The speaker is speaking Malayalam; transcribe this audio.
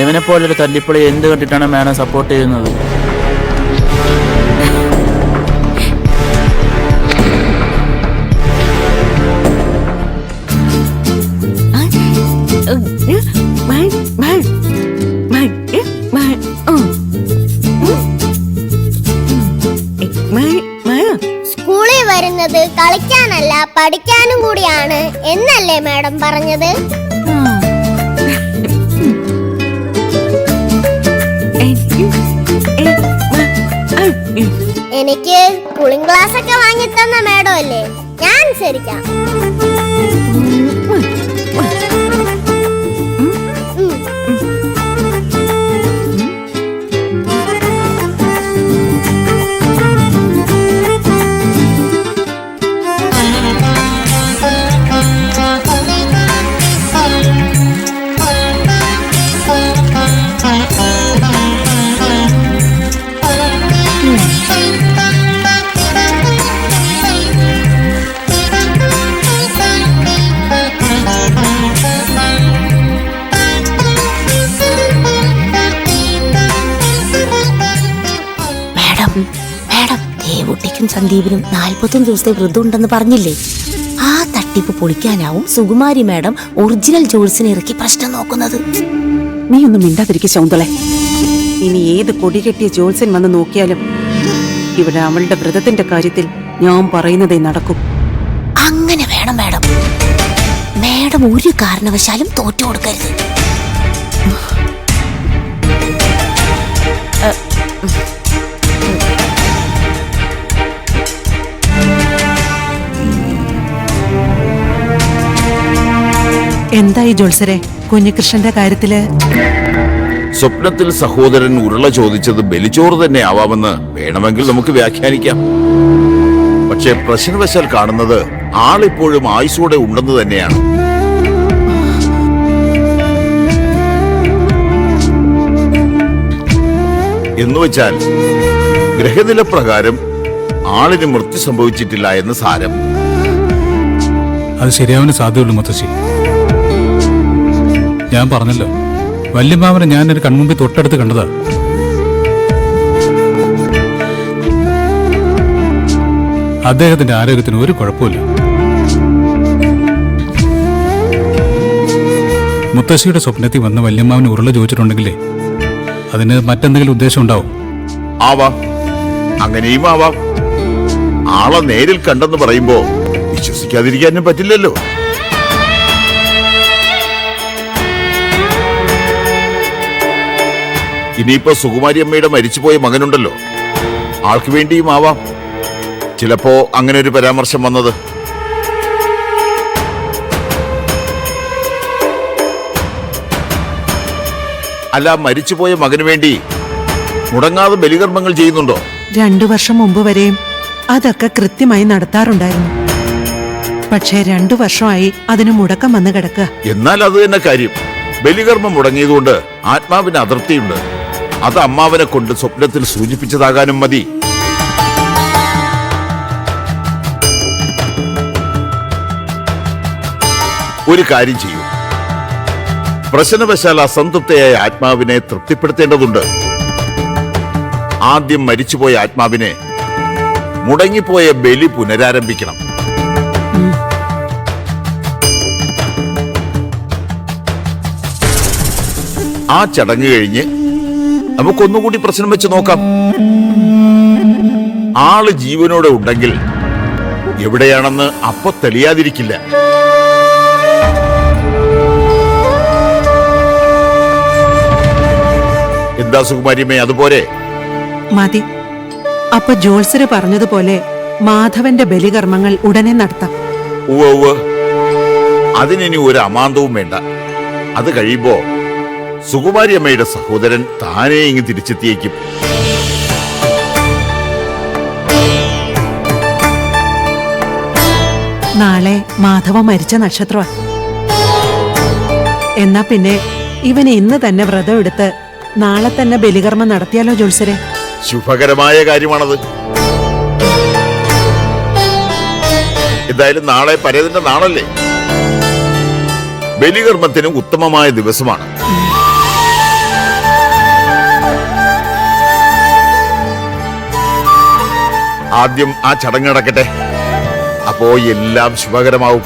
ഇവനെ പോലൊരു തല്ലിപ്പൊളി എന്ത് കണ്ടിട്ടാണ് മാഡം സപ്പോർട്ട് ചെയ്യുന്നത്? സ്കൂളിൽ വരുന്നത് കളിക്കാനല്ല പഠിക്കാനും കൂടിയാണ് എന്നല്ലേ മാഡം പറഞ്ഞത്? എനിക്ക് കൂളിംഗ് ഗ്ലാസ് ഒക്കെ വാങ്ങിത്തന്ന മാഡം അല്ലേ, ഞാൻ അനുസരിക്കാം. ദേവുട്ടിക്കും സന്ദീപിനും 41 ദിവസത്തെ വ്രതം ഉണ്ടെന്ന് പറഞ്ഞില്ലേ? ആ തട്ടിപ്പ് പൊളിക്കാനാവും സുകുമാരി മാഡം ഒറിജിനൽ ജോൾസിനെ ഇറക്കി പ്രശ്നം നോക്കുന്നത്. നീ ഒന്നും മിണ്ടാതിരിക്കും ശൗന്തളെ. ഇനി ഏത് കൊടികെട്ടിയ ജോത്സ്യൻ വന്ന് നോക്കിയാലും ഇവിടെ അവളുടെ വ്രതത്തിന്റെ കാര്യത്തിൽ ഞാൻ പറയുന്നതേ നടക്കും. അങ്ങനെ വേണം മാഡം. മാഡം ഒരു കാരണവശാലും തോറ്റു കൊടുക്കരുത്. എന്തായി ജോത്സരെ കുഞ്ഞികൃഷ്ണന്റെ കാര്യത്തില്? സ്വപ്നത്തിൽ സഹോദരൻ ഉരുള ചോദിച്ചത് ബലിച്ചോറ് തന്നെ ആവാമെന്ന് വേണമെങ്കിൽ നമുക്ക് വ്യാഖ്യാനിക്കാം. പക്ഷെ പ്രശ്നവശാൽ കാണുന്നത് ആളിപ്പോഴും ആയുസോടെ ഉണ്ടെന്ന് തന്നെയാണ്. എന്നുവെച്ചാൽ ഗ്രഹനില പ്രകാരം ആളിന് മൃത്യു സംഭവിച്ചിട്ടില്ല എന്ന് സാരം. അത് ശരിയാവാൻ സാധ്യതയുള്ളൂ മുത്തശ്ശി. ഞാൻ പറഞ്ഞല്ലോ, വല്യമ്മാവനെ ഞാൻ എന്റെ കൺമുമ്പിൽ തൊട്ടടുത്ത് കണ്ടതാ. അദ്ദേഹത്തിന്റെ ആരോഗ്യത്തിന് ഒരു കുഴപ്പമില്ല. മുത്തശ്ശിയുടെ സ്വപ്നത്തിൽ വന്ന് വല്യമ്മാവന് ഉരുള ചോദിച്ചിട്ടുണ്ടെങ്കിലേ അതിന് മറ്റെന്തെങ്കിലും ഉദ്ദേശം ഉണ്ടാവും. ആവാം, അങ്ങനെയും ആവാം. ആളെ നേരിൽ കണ്ടെന്ന് പറയുമ്പോ വിശ്വസിക്കാതിരിക്കാനും പറ്റില്ലല്ലോ. ഇനിയിപ്പോ സുകുമാരി അമ്മയുടെ മരിച്ചുപോയ മകനുണ്ടല്ലോ, ആൾക്ക് വേണ്ടിയും ആവാം ചിലപ്പോ അങ്ങനെ ഒരു പരാമർശം വന്നത്. അല്ല, മരിച്ചുപോയ മകന് വേണ്ടി മുടങ്ങാതെ ബലികർമ്മങ്ങൾ ചെയ്യുന്നുണ്ടോ? 2 വർഷം മുമ്പ് വരെയും അതൊക്കെ കൃത്യമായി നടത്താറുണ്ടായിരുന്നു. പക്ഷേ 2 വർഷമായി അതിന് മുടക്കം വന്ന് കിടക്കുക. എന്നാൽ അത് തന്നെ കാര്യം. ബലികർമ്മം മുടങ്ങിയതുകൊണ്ട് ആത്മാവിന് അതൃപ്തിയുണ്ട്. അത് അമ്മാവനെ കൊണ്ട് സ്വപ്നത്തിൽ സൂചിപ്പിച്ചതാകാനും മതി. ഒരു കാര്യം ചെയ്യൂ, പ്രശ്നവശാൽ അസംതൃപ്തയായ ആത്മാവിനെ തൃപ്തിപ്പെടുത്തേണ്ടതുണ്ട്. ആദ്യം മരിച്ചുപോയ ആത്മാവിനെ മുടങ്ങിപ്പോയ ബലി പുനരാരംഭിക്കണം. ആ ചടങ്ങ് കഴിഞ്ഞ് നമുക്കൊന്നുകൂടി പ്രശ്നം വെച്ച് നോക്കാം. ആള് ജീവനോടെ ഉണ്ടെങ്കിൽ എവിടെയാണെന്ന് അപ്പൊ തെളിയാതിരിക്കില്ല. എന്താ സുകുമാരിയമ്മേ, അതുപോലെ മതി. അപ്പൊ ജോത്സര് പറഞ്ഞതുപോലെ മാധവന്റെ ബലികർമ്മങ്ങൾ ഉടനെ നടത്താം. ഉവ്വ്, അതിനി ഒരു അമാന്തവും വേണ്ട. അത് കഴിയുമ്പോ സുകുമാരി അമ്മയുടെ സഹോദരൻ താനേ ഇങ്ങ് തിരിച്ചെത്തിയേക്കും. നാളെ മാധവ മരിച്ച നക്ഷത്രമാ. എന്നാ പിന്നെ ഇവന് ഇന്ന് തന്നെ വ്രതം എടുത്ത് നാളെ തന്നെ ബലികർമ്മം നടത്തിയാലോ ജോത്സരെ? ശുഭകരമായ കാര്യമാണത്. എന്തായാലും നാളെ പരേതിന്റെ നാളല്ലേ, ബലികർമ്മത്തിന് ഉത്തമമായ ദിവസമാണ്. ആദ്യം ആ ചടങ്ങ് നടക്കട്ടെ. അപ്പോ എല്ലാം ശുഭകരമാവും.